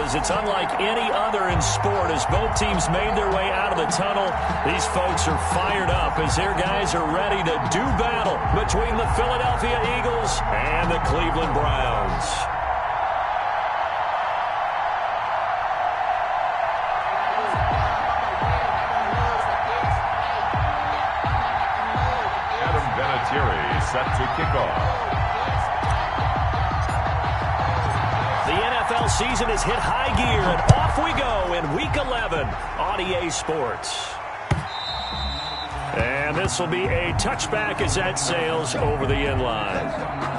is. It's unlike any other in sport. As both teams made their way out of the tunnel, these folks are fired up as their guys are ready to do battle between the Philadelphia Eagles and the Cleveland Browns. Set to kick off. The NFL season has hit high gear, and off we go in Week 11 on EA Sports. And this will be a touchback as that sails over the end line.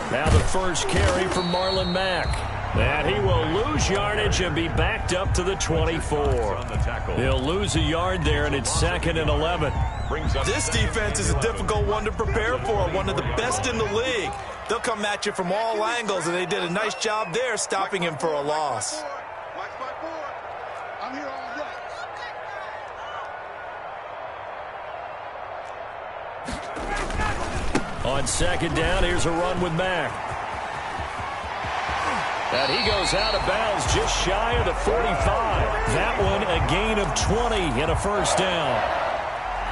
Now the first carry from Marlon Mack. And he will lose yardage and be backed up to the 24. He'll lose a yard there, and it's 2nd and 11. This defense is a difficult one to prepare for, one of the best in the league. They'll come at you from all angles, and they did a nice job there stopping him for a loss. I'm here all day. On 2nd down, here's a run with Mack. And he goes out of bounds just shy of the 45. That one a gain of 20 and a first down.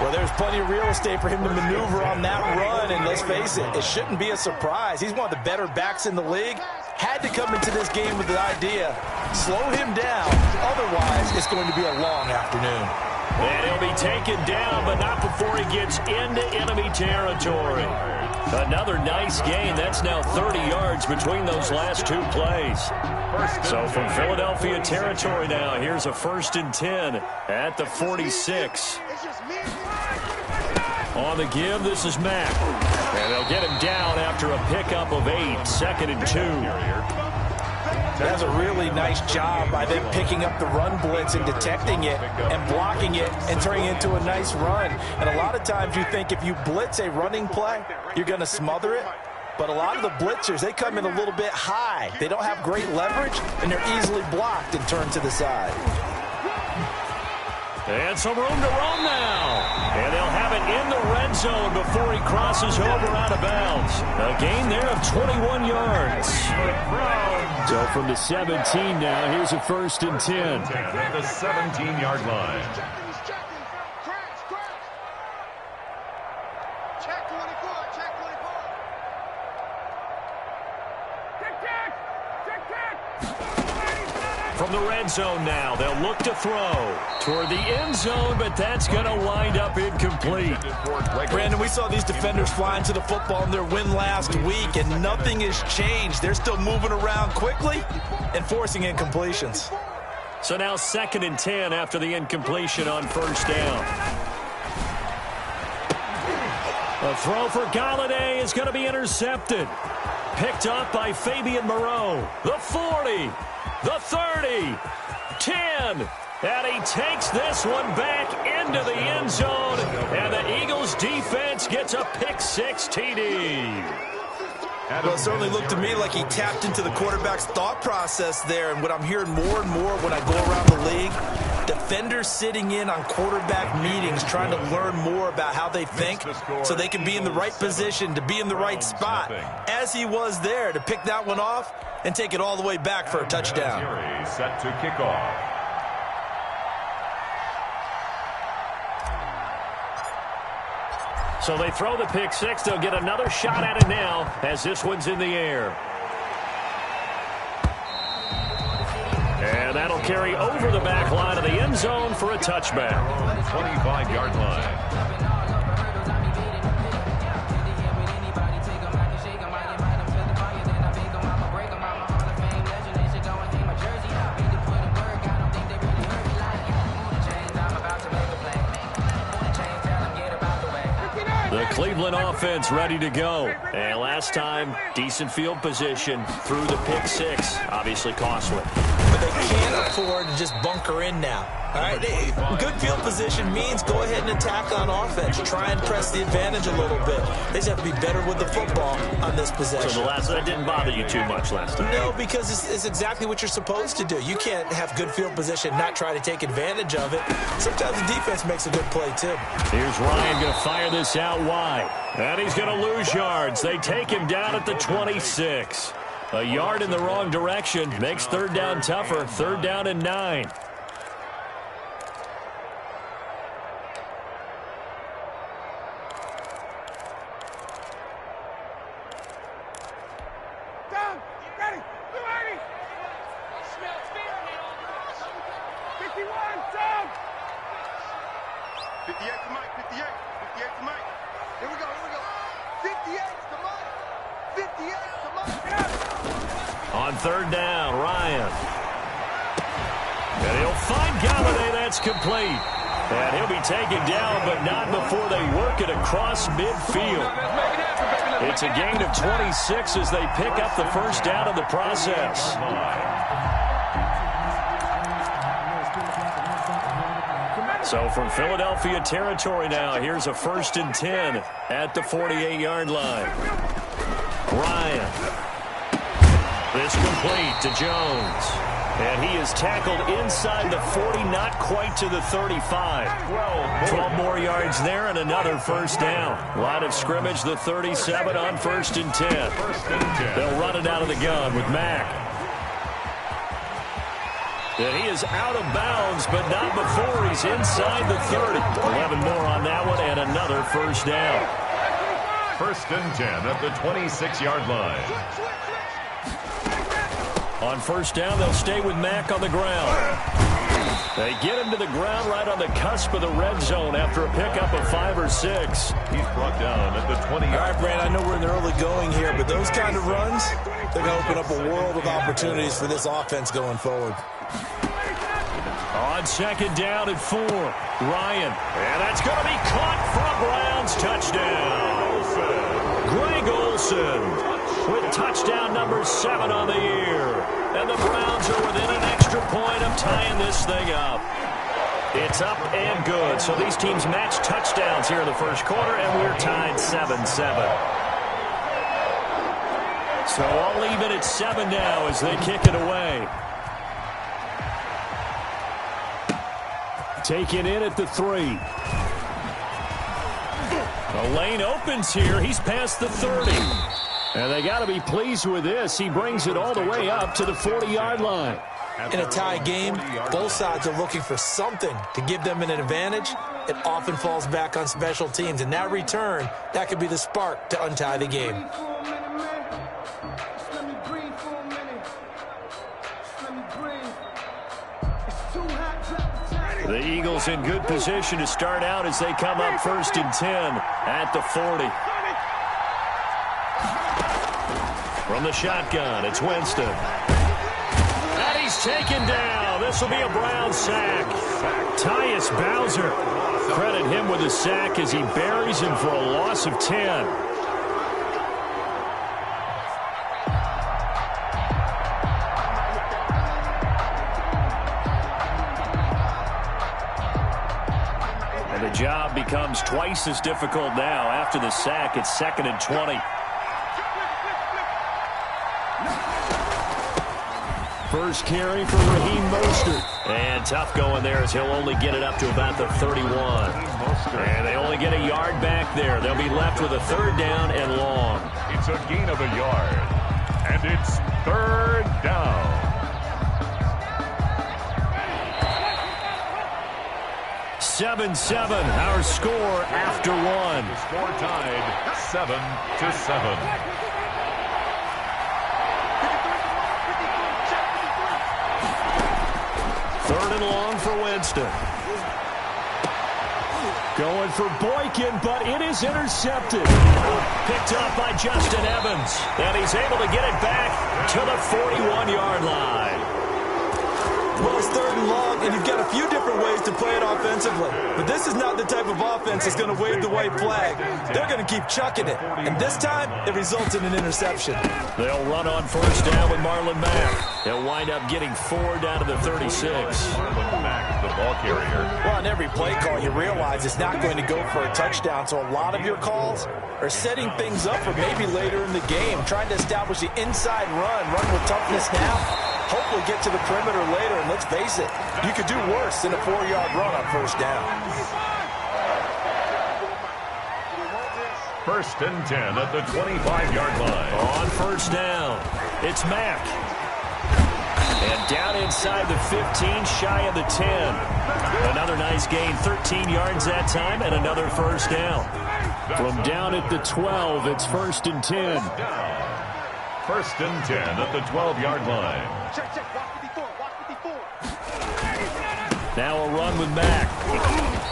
Well, there's plenty of real estate for him to maneuver on that run, and let's face it, it shouldn't be a surprise. He's one of the better backs in the league. Had to come into this game with the idea, slow him down, otherwise it's going to be a long afternoon. And he'll be taken down, but not before he gets into enemy territory. Another nice gain. That's now 30 yards between those last two plays. So from Philadelphia territory now, here's a 1st and 10 at the 46. On the give, this is Mack. And they'll get him down after a pickup of 8, 2nd and 2. That's a really nice job by them picking up the run blitz and detecting it and blocking it and turning it into a nice run. And a lot of times you think if you blitz a running play, you're going to smother it. But a lot of the blitzers, they come in a little bit high. They don't have great leverage, and they're easily blocked and turned to the side. And some room to roam now. And they'll have it in the red zone before he crosses over out of bounds. A gain there of 21 yards. So from the 17 now, here's a 1st and 10. At the 17-yard line. Check 24, check 24. From the red zone now, they'll look to throw toward the end zone, but that's going to wind up incomplete. Brandon, we saw these defenders flying to the football in their win last week, and nothing has changed. They're still moving around quickly and forcing incompletions. So now 2nd and 10 after the incompletion on 1st down. A throw for Galladay is going to be intercepted. Picked up by Fabian Moreau. The 40. The 30, 10, and he takes this one back into the end zone, and the Eagles defense gets a pick-6 TD. Well, it certainly looked to me like he tapped into the quarterback's thought process there, and what I'm hearing more and more when I go around the league, defenders sitting in on quarterback meetings trying to learn more about how they think so they can be in the right position to be in the right spot, as he was there to pick that one off and take it all the way back for a touchdown. Set to kick off. So they throw the pick-6. They'll get another shot at it now as this one's in the air. And that'll carry over the back line of the end zone for a touchback. 25-yard line. Cleveland offense ready to go. And last time, decent field position through the pick six. Obviously costly. But they can't afford to just bunker in now. All right, good field position means go ahead and attack on offense. Try and press the advantage a little bit. They just have to be better with the football on this possession. So that didn't bother you too much last time? No, because it's exactly what you're supposed to do. You can't have good field position, not try to take advantage of it. Sometimes the defense makes a good play, too. Here's Ryan going to fire this out wide. And he's going to lose yards. They take him down at the 26. A yard in the wrong direction makes third down tougher. Third down and 9. Down. Ready. 280. 51. Down. 58 to Mike. 58 to Mike. Here we go. 58 to Mike. 58 to Mike. On third down, Ryan. And he'll find Galladay. That's complete. And he'll be taken down, but not before they work it across midfield. It's a gain of 26 as they pick up the first down in the process. So from Philadelphia territory now, here's a 1st and 10 at the 48-yard line. Ryan. This complete to Jones. And he is tackled inside the 40, not quite to the 35. 12 more yards there and another first down. Line of scrimmage, the 37 on 1st and 10. They'll run it out of the gun with Mack. And he is out of bounds, but not before he's inside the 30. 11 more on that one and another first down. 1st and 10 at the 26-yard line. On first down, they'll stay with Mack on the ground. They get him to the ground right on the cusp of the red zone after a pickup of 5 or 6. He's brought down at the 20. All right, Brand, I know we're in the early going here, but those kind of runs, they're going to open up a world of opportunities for this offense going forward. On second down and 4, Ryan. And that's going to be caught from Browns. Touchdown. Greg Olsen with touchdown number 7 on the year. And the Browns are within an extra point of tying this thing up. It's up and good. So these teams match touchdowns here in the first quarter, and we're tied 7-7. So I'll leave it at 7 now as they kick it away. Taken in at the 3. The lane opens here. He's past the 30. And they got to be pleased with this. He brings it all the way up to the 40-yard line. In a tie game, both sides are looking for something to give them an advantage. It often falls back on special teams. And that return, that could be the spark to untie the game. The Eagles in good position to start out as they come up 1st and 10 at the 40. From the shotgun, it's Winston. And he's taken down. This will be a Brown sack. Tyus Bowser. Credit him with a sack as he buries him for a loss of 10. And the job becomes twice as difficult now. After the sack, it's 2nd and 20. First carry for Raheem Mostert. And tough going there as he'll only get it up to about the 31. And they only get a yard back there. They'll be left with a 3rd down and long. It's a gain of a yard. And it's 3rd down. Seven, our score after 1. The score tied 7-7. Third and long for Winston. Going for Boykin, but it is intercepted. Picked up by Justin Evans. And he's able to get it back to the 41-yard line. Well, it's 3rd and long, and you've got a few different ways to play it offensively. But this is not the type of offense that's going to wave the white flag. They're going to keep chucking it. And this time, it results in an interception. They'll run on 1st down with Marlon Mack. They'll wind up getting 4 down to the 36. Marlon Mack, the ball carrier. Well, on every play call, you realize it's not going to go for a touchdown. So a lot of your calls are setting things up for maybe later in the game, trying to establish the inside run with toughness now. Hopefully get to the perimeter later, and let's face it, you could do worse than a 4-yard run on 1st down. 1st and 10 at the 25-yard line. On 1st down, it's Mack. And down inside the 15, shy of the 10. Another nice gain, 13 yards that time, and another 1st down. From down at the 12, it's 1st and 10. 1st and 10 at the 12-yard line. Check, watch 54, watch 54. Now a run with Mack.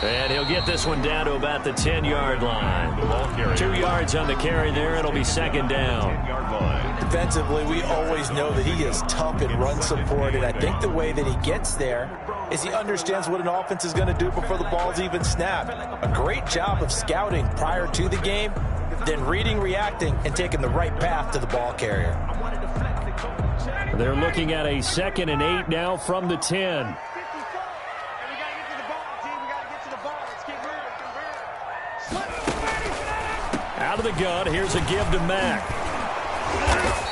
And he'll get this one down to about the 10-yard line. The ball carrier. 2 yards on the carry there. It'll be 2nd down. 10-yard line. Defensively, we always know that he is tough in run support, and I think the way that he gets there is he understands what an offense is going to do before the ball's even snapped. A great job of scouting prior to the game, then reading, reacting, and taking the right path to the ball carrier. They're looking at a 2nd and 8 now from the 10. Out of the gun, here's a give to Mack.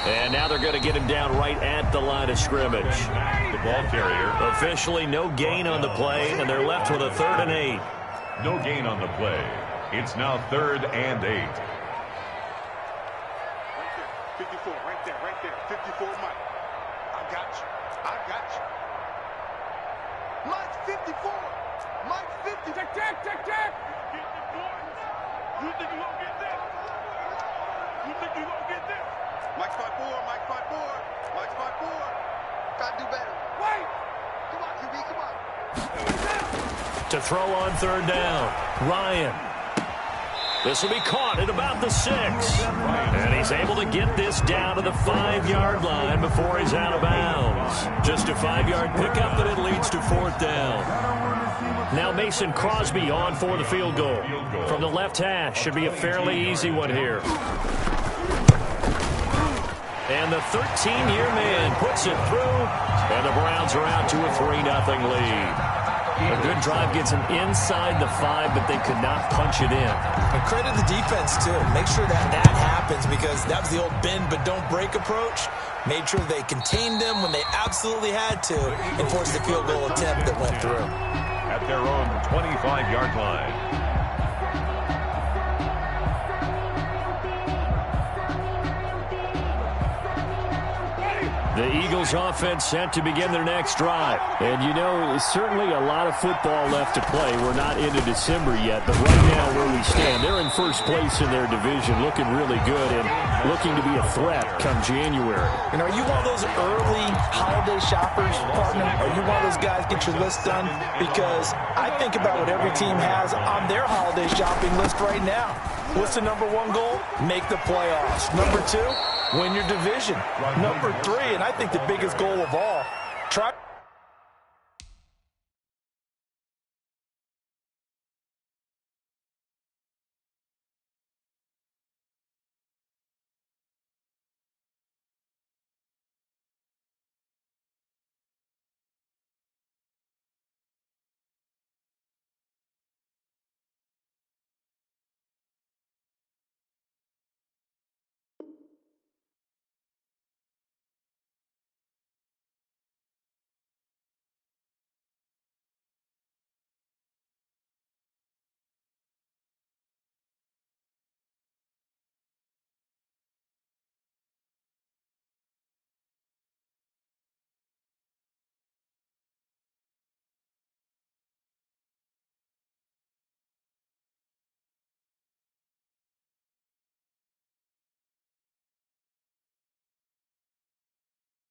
And now they're going to get him down right at the line of scrimmage. The ball carrier. Officially no gain on the play, and they're left with a 3rd and 8. No gain on the play. It's now 3rd and 8. 54, right there, 54, Mike. I got you. Mike's 54. Mike's 50. Check. You think you won't get this? Mike's 5'4", Mike's 5'4". Gotta do better. Wait. Come on, QB, come on. To throw on 3rd down, Ryan. This will be caught at about the 6. And he's able to get this down to the 5-yard line before he's out of bounds. Just a 5-yard pickup, and it leads to 4th down. Now Mason Crosby on for the field goal. From the left hash, should be a fairly easy one here. And the 13-year man puts it through, and the Browns are out to a 3-0 lead. A good drive gets them inside the 5, but they could not punch it in. And credit the defense, too. Make sure that happens, because that was the old bend but don't break approach. Made sure they contained them when they absolutely had to and forced the field goal attempt that went through. At their own 25-yard line. The Eagles offense set to begin their next drive. And you know, certainly a lot of football left to play. We're not into December yet, but right now where we stand, they're in 1st place in their division, looking really good and looking to be a threat come January. And are you one of those early holiday shoppers, partner? Are you one of those guys get your list done? Because I think about what every team has on their holiday shopping list right now. What's the number 1 goal? Make the playoffs. Number 2, win your division. Number 3, and I think the biggest goal of all, try.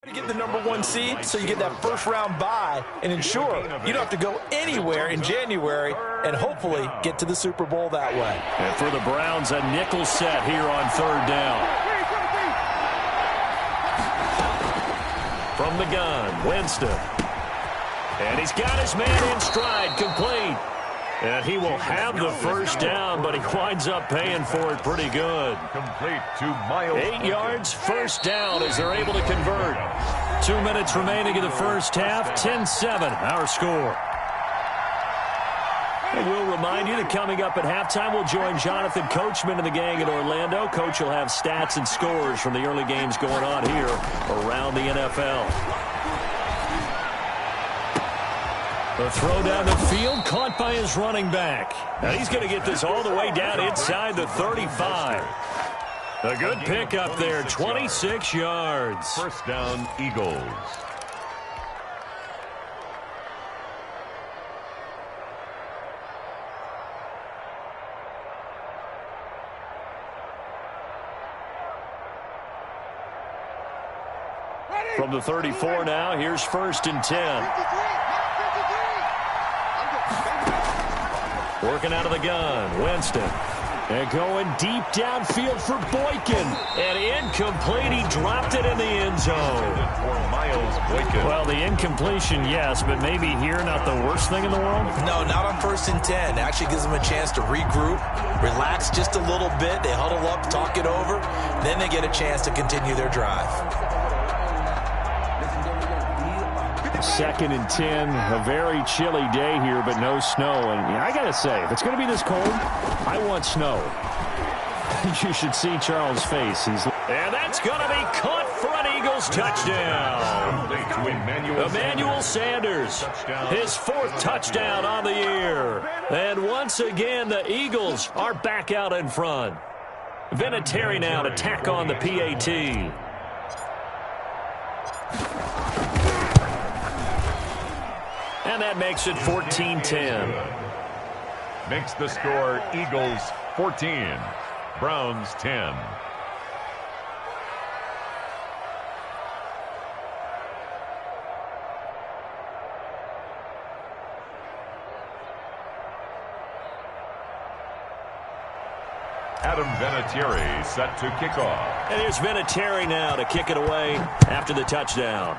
To get the number 1 seed so you get that 1st round bye and ensure you don't have to go anywhere in January and hopefully get to the Super Bowl that way. And for the Browns, a nickel set here on 3rd down. From the gun, Winston. he's got his man in stride, complete. And he will have the first down, but he winds up paying for it pretty good. Complete to Miles. 8 yards, first down as they're able to convert. 2 minutes remaining in the first half, 10-7, our score. And we'll remind you that coming up at halftime, we'll join Jonathan Coachman and the gang in Orlando. Coach will have stats and scores from the early games going on here around the NFL. The throw down the field, caught by his running back. Now he's going to get this all the way down inside the 35. A good pickup there, 26 yards. First down, Eagles. From the 34 now, here's first and 10. Working out of the gun, Winston. And going deep downfield for Boykin. And incomplete, he dropped it in the end zone. For Miles Boykin. Well, the incompletion, yes, but maybe here not the worst thing in the world? No, not on first and 10. Actually gives them a chance to regroup, relax just a little bit. They huddle up, talk it over. Then they get a chance to continue their drive. Second and 10, a very chilly day here, but no snow. And I got to say, if it's going to be this cold, I want snow. You should see Charles' face. And that's going to be caught for an Eagles touchdown. Emmanuel Sanders, his 4th touchdown on the year. And once again, the Eagles are back out in front. Vinatieri now to tack on the PAT. And that makes it 14-10. Makes the score Eagles 14, Browns 10. Adam Vinatieri set to kick off. And here's Vinatieri now to kick it away after the touchdown.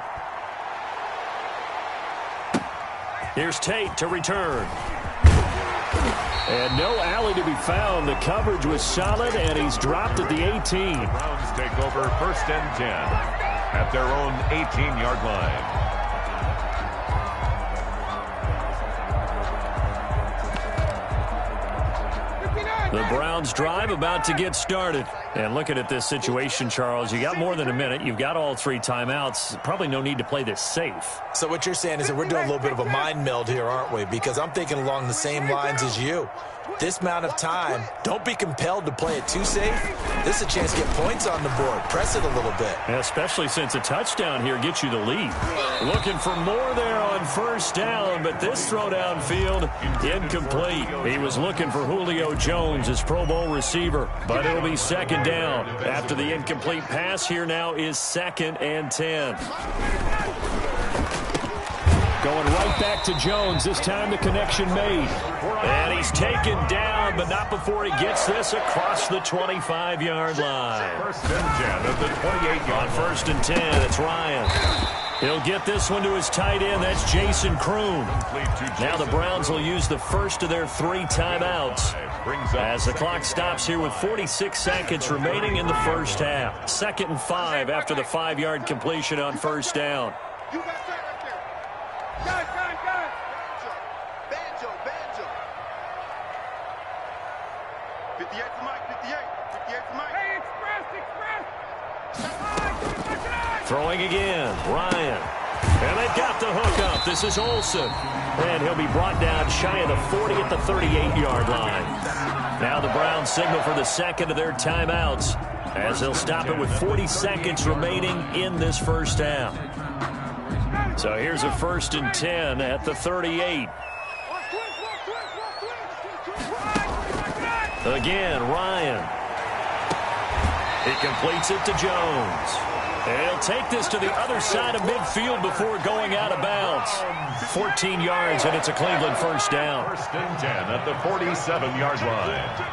Here's Tate to return. And no alley to be found. The coverage was solid, and he's dropped at the 18. The Browns take over first and 10 at their own 18-yard line. The Browns drive about to get started. And looking at this situation, Charles, you got more than a minute. You've got all 3 timeouts. Probably no need to play this safe. So what you're saying is that we're doing a little bit of a mind meld here, aren't we? Because I'm thinking along the same lines as you. This amount of time, don't be compelled to play it too safe. This is a chance to get points on the board. Press it a little bit. Especially since a touchdown here gets you the lead. Looking for more there on first down, but this throw downfield, incomplete. He was looking for Julio Jones, his Pro Bowl receiver, but it'll be second down. After the incomplete pass, here now is 2nd and 10. Going right back to Jones. This time the connection made. And he's taken down, but not before he gets this across the 25-yard line. First and 10 at the 28-yard. On first and 10, it's Ryan. He'll get this one to his tight end. That's Jason Kroon. Now the Browns will use the first of their 3 timeouts as the clock stops here with 46 seconds remaining in the first half. 2nd and 5 after the 5-yard completion on first down. You got that right there. Guys. Banjo. 58 to Mike, 58 to Mike. Hey, express. Throwing again, Ryan. And they've got the hook up. This is Olsen. And he'll be brought down shy of the 40 at the 38-yard line. Now the Browns signal for the second of their timeouts as they'll stop it with 40 seconds remaining in this first half. So here's a first and 10 at the 38. Again, Ryan. He completes it to Jones. And he'll take this to the other side of midfield before going out of bounds. 14 yards, and it's a Cleveland first down. First and 10 at the 47-yard line.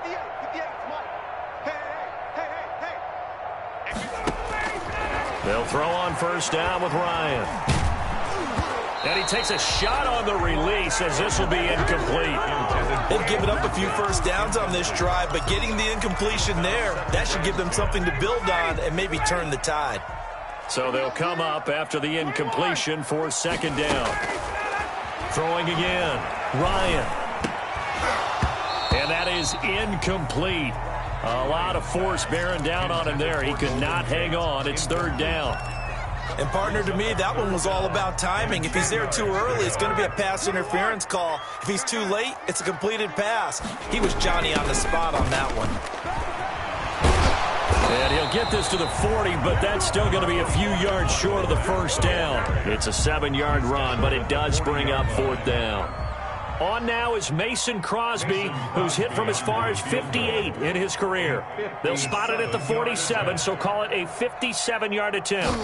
58. 58 is mine. Hey. They'll throw on first down with Ryan. And he takes a shot on the release as this will be incomplete. They've given up a few first downs on this drive, but getting the incompletion there, that should give them something to build on and maybe turn the tide. So they'll come up after the incompletion for second down. Throwing again, Ryan. And that is incomplete. A lot of force bearing down on him there. He could not hang on. It's third down. And, partner, to me, that one was all about timing. If he's there too early, it's going to be a pass interference call. If he's too late, it's a completed pass. He was Johnny on the spot on that one. And he'll get this to the 40, but that's still going to be a few yards short of the first down. It's a 7-yard run, but it does bring up fourth down. On now is Mason Crosby, who's hit from as far as 58 in his career. They'll spot it at the 47, so call it a 57-yard attempt.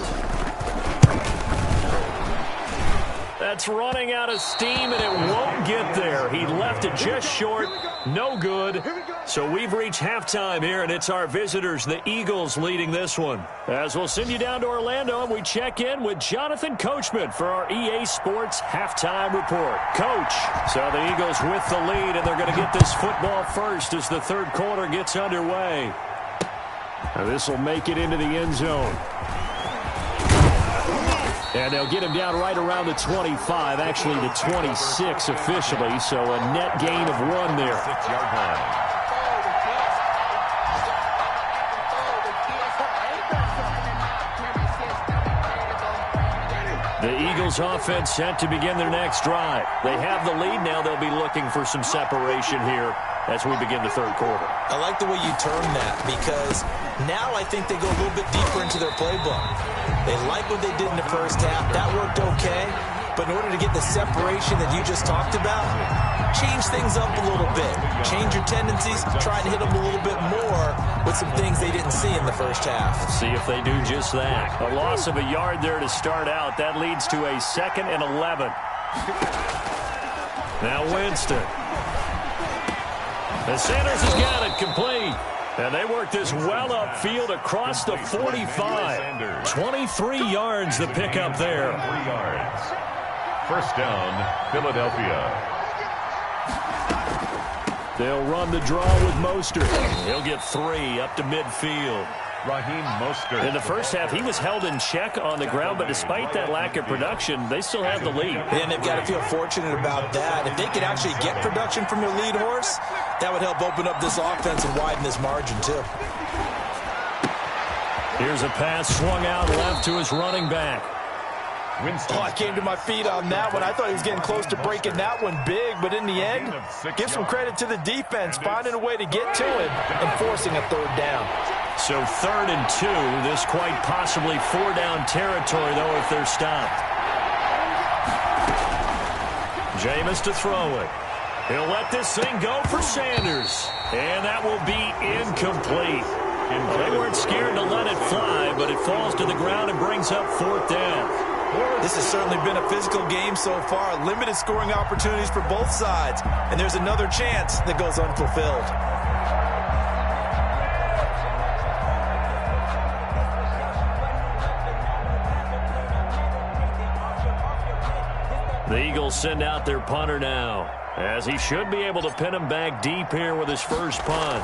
That's running out of steam, and it won't get there. He left it just short. No good. So we've reached halftime here, and it's our visitors, the Eagles, leading this one. As we'll send you down to Orlando, and we check in with Jonathan Coachman for our EA Sports Halftime Report. Coach, so the Eagles with the lead, and they're going to get this football first as the third quarter gets underway. Now this will make it into the end zone. And they'll get him down right around the 25, actually the 26 officially, so a net gain of 1 there. 6-yard line. The Eagles offense set to begin their next drive. They have the lead now. They'll be looking for some separation here as we begin the third quarter. I like the way you term that because now I think they go a little bit deeper into their playbook. They like what they did in the first half. That worked okay. But in order to get the separation that you just talked about, change things up a little bit. Change your tendencies, try and hit them a little bit more with some things they didn't see in the first half. See if they do just that. A loss of a yard there to start out. That leads to a 2nd and 11. Now Winston. And Sanders has got it complete. And they work this well upfield across the 45. 23 yards the pickup there. 3 yards. First down, Philadelphia. They'll run the draw with Mostert. He'll get 3 up to midfield. Raheem Mostert. In the first half, he was held in check on the ground, but despite that lack of production, they still have the lead. And they've got to feel fortunate about that. If they could actually get production from their lead horse, that would help open up this offense and widen this margin, too. Here's a pass swung out left to his running back. Winston. Oh, I came to my feet on that one. I thought he was getting close to breaking that one big, but in the end, give some credit to the defense, finding a way to get to him and forcing a third down. So 3rd and 2, this quite possibly 4-down territory, though, if they're stopped. Jameis to throw it. He'll let this thing go for Sanders. And that will be incomplete. They weren't scared to let it fly, but it falls to the ground and brings up 4th down. This has certainly been a physical game so far. Limited scoring opportunities for both sides. And there's another chance that goes unfulfilled. The Eagles send out their punter now, as he should be able to pin him back deep here with his first punt.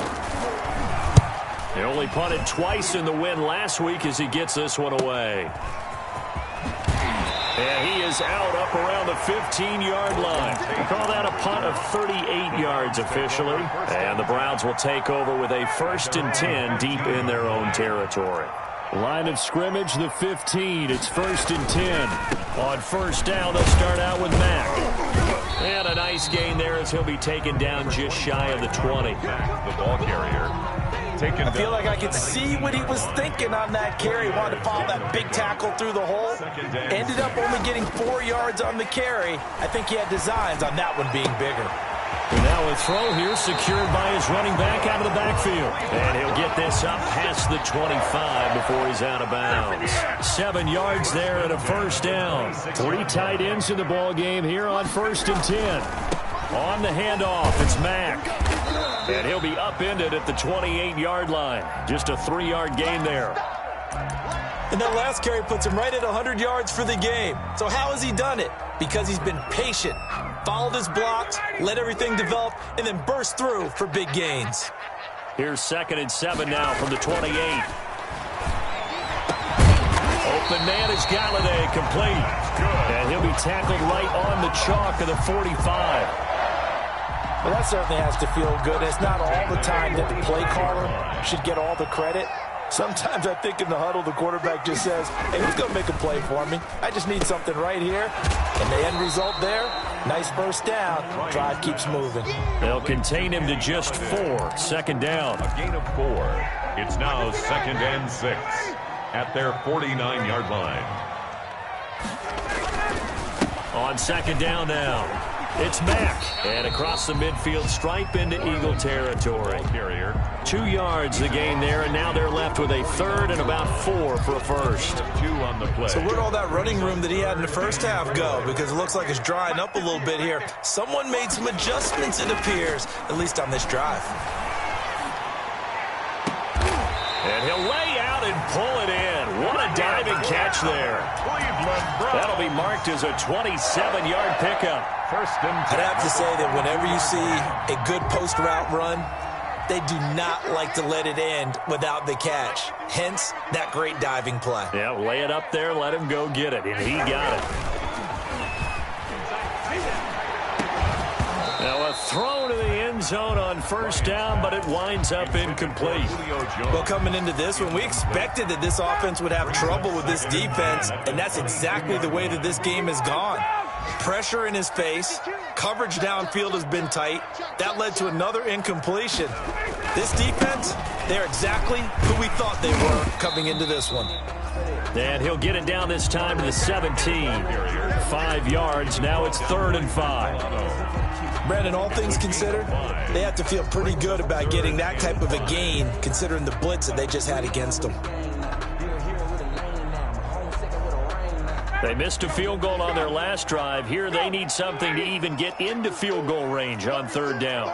He only punted twice in the win last week as he gets this one away. And he is out up around the 15-yard line. We call that a punt of 38 yards officially. And the Browns will take over with a 1st and 10 deep in their own territory. Line of scrimmage, the 15. It's 1st and 10. On first down, they'll start out with Mack. And a nice gain there as he'll be taken down just shy of the 20. The ball carrier. I feel like I could see what he was thinking on that carry. He wanted to follow that big tackle through the hole. Ended up only getting 4 yards on the carry. I think he had designs on that one being bigger. And now a throw here secured by his running back out of the backfield. And he'll get this up past the 25 before he's out of bounds. 7 yards there and a first down. 3 tight ends in the ball game here on 1st and 10. On the handoff, it's Mack. And he'll be upended at the 28-yard line. Just a 3-yard gain there. And that last carry puts him right at 100 yards for the game. So how has he done it? Because he's been patient, followed his blocks, let everything develop, and then burst through for big gains. Here's 2nd and 7 now from the 28. Open man is Galladay, complete. And he'll be tackled right on the chalk of the 45. Well, that certainly has to feel good. It's not all the time that the play caller should get all the credit. Sometimes I think in the huddle, the quarterback just says, hey, who's going to make a play for me? I just need something right here. And the end result there, nice first down. Drive keeps moving. They'll contain him to just 4. 2nd down. A gain of 4. It's now 2nd and 6 at their 49-yard line. On 2nd down now, it's Mack. And across the midfield stripe into Eagle territory. 2 yards the gain there, and now they're left with a 3rd and about 4 for a first. 2 on the play. So where'd all that running room that he had in the first half go? Because it looks like it's drying up a little bit here. Someone made some adjustments, it appears, at least on this drive. And he'll lay out and pull it in. What a diving catch there. That'll be marked as a 27-yard pickup. I'd have to say that whenever you see a good post-route run, they do not like to let it end without the catch. Hence, that great diving play. Yeah, lay it up there, let him go get it, and he got it. Now a throw to the end zone on 1st down, but it winds up incomplete. Well, coming into this one, we expected that this offense would have trouble with this defense, and that's exactly the way that this game has gone. Pressure in his face, coverage downfield has been tight. That led to another incompletion. This defense, they're exactly who we thought they were coming into this one. And he'll get it down this time to the 17. 5 yards, now it's 3rd and 5. Brandon, all things considered, they have to feel pretty good about getting that type of a gain, considering the blitz that they just had against them. They missed a field goal on their last drive. Here they need something to even get into field goal range on 3rd down.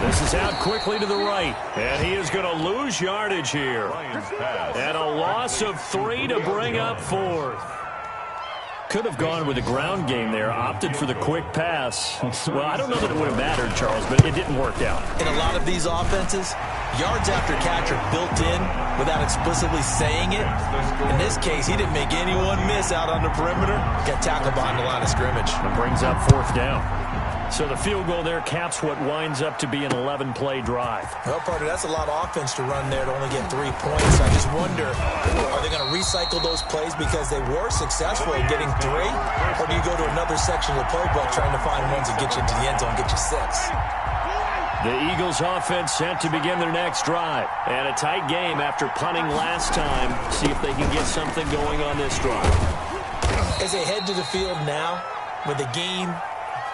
This is out quickly to the right, and he is going to lose yardage here. And a loss of 3 to bring up 4th. Could have gone with a ground game there, opted for the quick pass. Well, I don't know that it would have mattered, Charles, but it didn't work out. In a lot of these offenses, yards after catch are built in without explicitly saying it. In this case, he didn't make anyone miss out on the perimeter. Got tackled behind the line of scrimmage. And brings up 4th down. So the field goal there caps what winds up to be an 11-play drive. Well, partner, that's a lot of offense to run there to only get 3 points. I just wonder, are they going to recycle those plays because they were successful in getting 3? Or do you go to another section of the playbook trying to find ones that get you into the end zone and get you 6? The Eagles offense set to begin their next drive. And a tight game after punting last time. See if they can get something going on this drive. As they head to the field now, with the game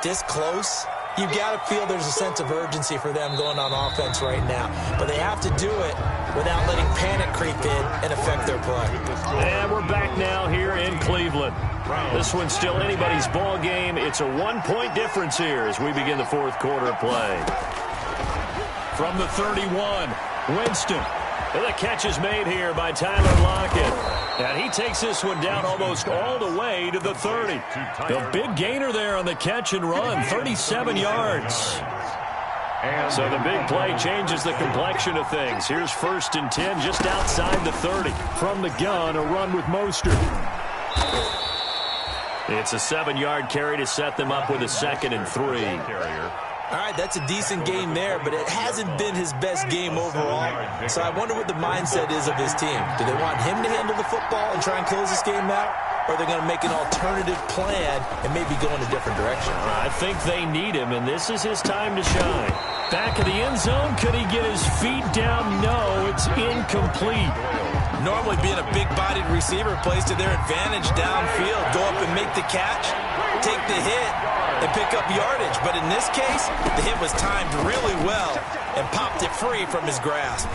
this close, you got to feel there's a sense of urgency for them going on offense right now. But they have to do it without letting panic creep in and affect their play. And we're back now here in Cleveland. This one's still anybody's ball game. It's a 1-point difference here as we begin the 4th quarter of play. From the 31, Winston. And the catch is made here by Tyler Lockett. And he takes this one down almost all the way to the 30. The big gainer there on the catch and run, 37 yards. So the big play changes the complexion of things. Here's 1st and 10 just outside the 30. From the gun, a run with Mostert. It's a 7-yard carry to set them up with a 2nd and 3. All right, that's a decent game there, but it hasn't been his best game overall. So I wonder what the mindset is of his team. Do they want him to handle the football and try and close this game out? Or are they going to make an alternative plan and maybe go in a different direction? I think they need him, and this is his time to shine. Back of the end zone, could he get his feet down? No, it's incomplete. Normally being a big-bodied receiver plays to their advantage downfield. Go up and make the catch, take the hit, and pick up yardage. But in this case, the hit was timed really well and popped it free from his grasp.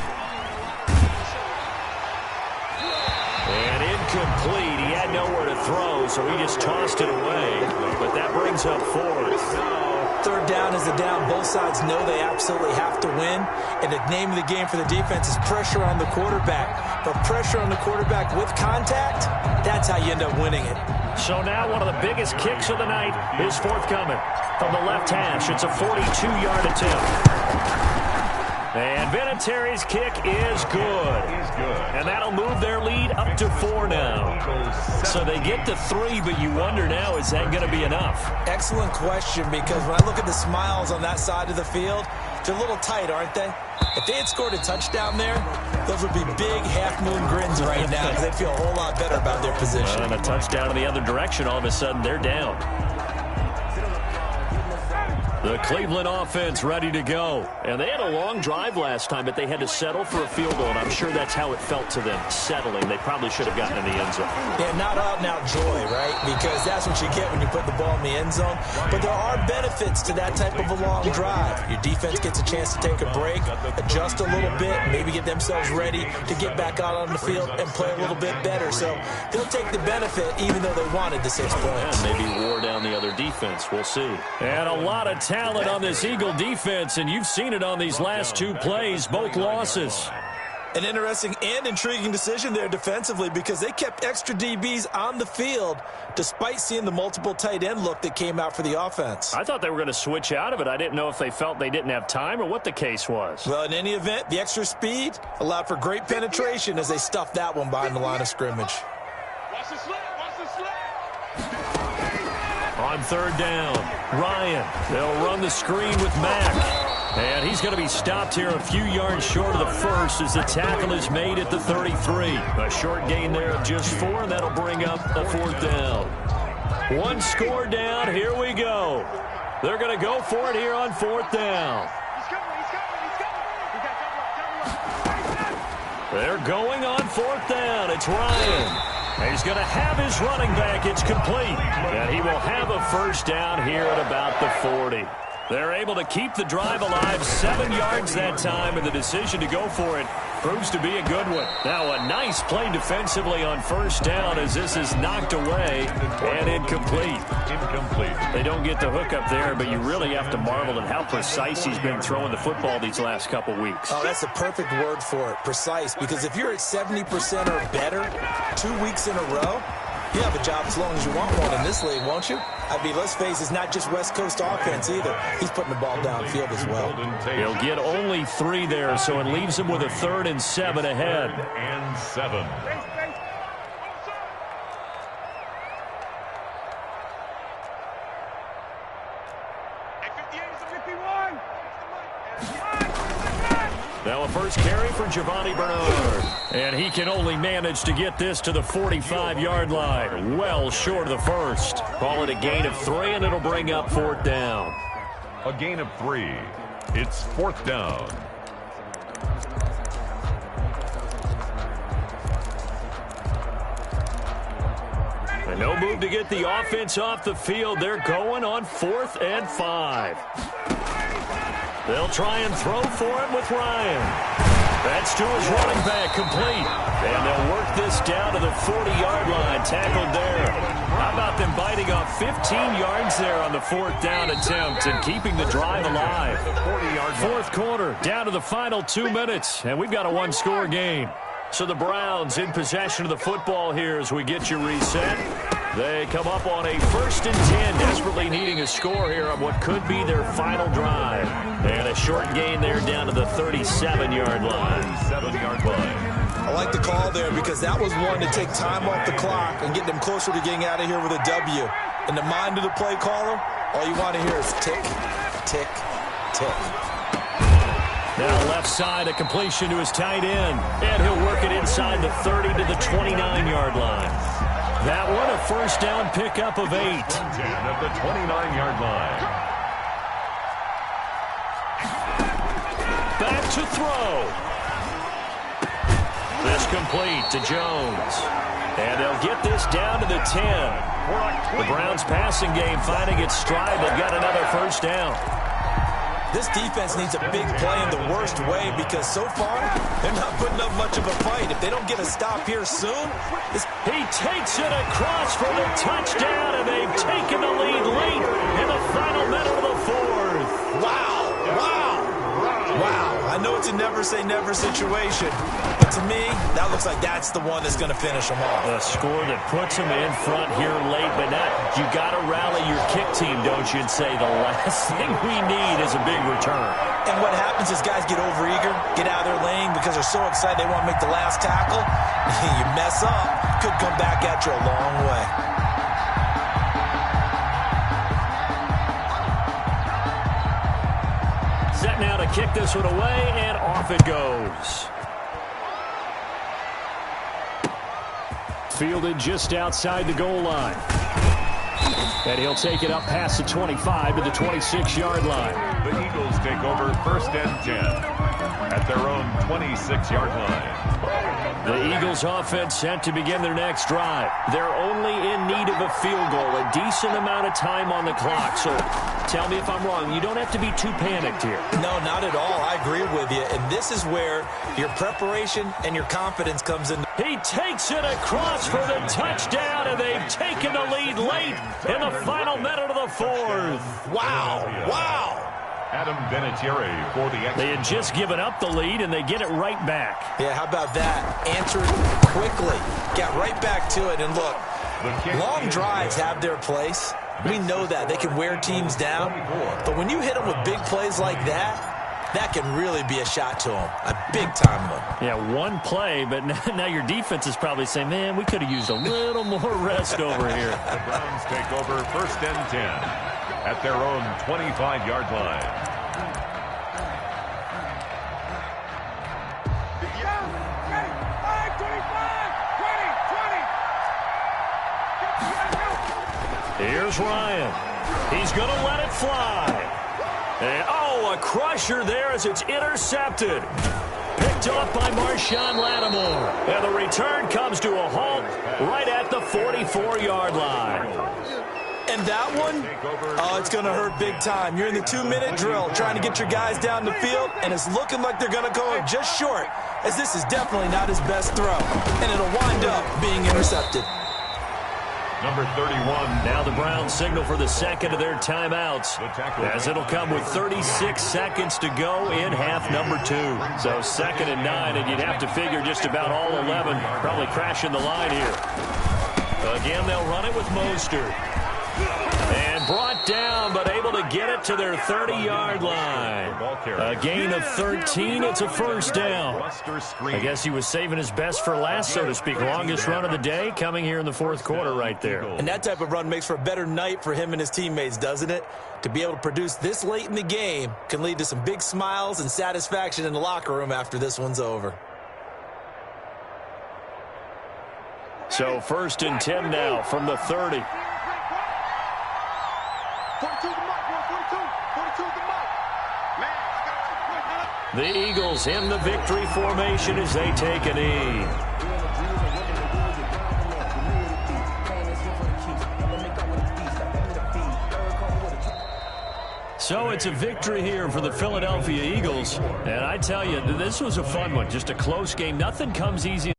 incomplete. He had nowhere to throw, so he just tossed it away. But that brings up fourth. Third down is a down. Both sides know they absolutely have to win. And the name of the game for the defense is pressure on the quarterback. But pressure on the quarterback with contact, that's how you end up winning it. So now one of the biggest kicks of the night is forthcoming. From the left hash, it's a 42-yard attempt. And Vinatieri's kick is good. And that'll move their lead up to 4 now. So they get to 3, but you wonder now, is that going to be enough? Excellent question, because when I look at the smiles on that side of the field, they're a little tight, aren't they? If they had scored a touchdown there, those would be big half-moon grins right now because they feel a whole lot better about their position. And a touchdown in the other direction, all of a sudden they're down. The Cleveland offense ready to go. And they had a long drive last time, but they had to settle for a field goal, and I'm sure that's how it felt to them, settling. They probably should have gotten in the end zone. Yeah, not out-and-out joy, right? Because that's what you get when you put the ball in the end zone. But there are benefits to that type of a long drive. Your defense gets a chance to take a break, adjust a little bit, maybe get themselves ready to get back out on the field and play a little bit better. So they'll take the benefit even though they wanted the 6 points. And maybe wore down the other defense. We'll see. And a lot of talent on this Eagle defense, and you've seen it on these last 2 plays, both losses. An interesting and intriguing decision there defensively because they kept extra DBs on the field despite seeing the multiple tight end look that came out for the offense. I thought they were going to switch out of it. I didn't know if they felt they didn't have time or what the case was. Well, in any event, the extra speed allowed for great penetration as they stuffed that one behind the line of scrimmage. Watch the slip. Watch the slip. On third down, Ryan. They'll run the screen with Mack. And he's going to be stopped here a few yards short of the first as the tackle is made at the 33. A short gain there of just 4, and that'll bring up a 4th down. 1 score down. Here we go. They're going to go for it here on 4th down. They're going on 4th down. It's Ryan. He's going to have his running back. It's complete. And he will have a first down here at about the 40. They're able to keep the drive alive, 7 yards that time, and the decision to go for it proves to be a good one. Now a nice play defensively on first down as this is knocked away and incomplete. They don't get the hook up there, but you really have to marvel at how precise he's been throwing the football these last couple weeks. Oh, that's the perfect word for it, precise, because if you're at 70% or better 2 weeks in a row, you have a job as long as you want one in this league, won't you? I mean, let's face it, it's not just West Coast offense either. He's putting the ball downfield as well. He'll get only 3 there, so it leaves him with a 3rd and 7 ahead. 3rd and 7. Now a first carry for Giovanni Bernard. And he can only manage to get this to the 45-yard line. Well short of the first. Call it a gain of 3, and it'll bring up 4th down. A gain of 3. It's 4th down. And no move to get the offense off the field. They're going on 4th and 5. They'll try and throw for him with Ryan. That's to his running back, complete. And they'll work this down to the 40-yard line, tackled there. How about them biting off 15 yards there on the 4th down attempt and keeping the drive alive? 4th quarter, down to the final 2 minutes, and we've got a 1-score game. So the Browns in possession of the football here as we get you reset. They come up on a 1st and 10, desperately needing a score here on what could be their final drive. And a short gain there down to the 37-yard line. 7-yard line. I like the call there because that was one to take time off the clock and get them closer to getting out of here with a W. In the mind of the play caller, all you want to hear is tick, tick, tick. Now left side, a completion to his tight end. And he'll work it inside the 30 to the 29-yard line. That one, a first down pickup of 8. At the 29-yard line. Back to throw. This complete to Jones. And they'll get this down to the 10. The Browns passing game finding its stride. They've got another first down. This defense needs a big play in the worst way because so far, they're not putting up much of a fight. If they don't get a stop here soon, he takes it across for the touchdown, and they've taken the lead late in the final minute of the fourth. Wow, wow, wow. I know it's a never-say-never situation, but to me, that looks like that's the one that's going to finish them off. A score that puts them in front here late, but not. You got to rally your kick team, don't you, and say the last thing we need is a big return. And what happens is guys get overeager, get out of their lane because they're so excited they want to make the last tackle. You mess up, could come back at you a long way. Set now to kick this one away, and off it goes. Fielded just outside the goal line. And he'll take it up past the 25 to the 26-yard line. The Eagles take over 1st and 10 at their own 26-yard line. The Eagles offense set to begin their next drive. They're only in need of a field goal, a decent amount of time on the clock. So tell me if I'm wrong. You don't have to be too panicked here. No, not at all. I agree with you. And this is where your preparation and your confidence comes in. He takes it across for the touchdown, and they've taken the lead late in the final minute of the fourth. Wow, wow. Adam Vinatieri for the extra. They had just given up the lead, and they get it right back. Yeah, how about that? Answered quickly. Got right back to it. And look, long drives have their place. We know that. They can wear teams down. But when you hit them with big plays like that, that can really be a shot to them. A big-time one. Yeah, one play, but now your defense is probably saying, man, we could have used a little more rest over here. The Browns take over 1st and 10 at their own 25-yard line. Here's Ryan. He's going to let it fly. And, oh, a crusher there as it's intercepted. Picked up by Marshawn Lattimore. And the return comes to a halt right at the 44-yard line. And that one, oh, it's going to hurt big time. You're in the 2-minute drill trying to get your guys down the field, and it's looking like they're going to go just short, as this is definitely not his best throw. And it'll wind up being intercepted. Number 31. Now the Browns signal for the second of their timeouts, as it'll come with 36 seconds to go in half number 2. So 2nd and 9, and you'd have to figure just about all 11 probably crashing the line here. Again, they'll run it with Mostert. And brought down, but able to get it to their 30-yard line. A gain of 13. It's a first down. I guess he was saving his best for last, so to speak. Longest run of the day coming here in the fourth quarter right there. And that type of run makes for a better night for him and his teammates, doesn't it? To be able to produce this late in the game can lead to some big smiles and satisfaction in the locker room after this one's over. So 1st and 10 now from the 30. 42 the mark, 42 the mark. Man, I got you. The Eagles in the victory formation as they take a knee. So it's a victory here for the Philadelphia Eagles. And I tell you, this was a fun one. Just a close game. Nothing comes easy.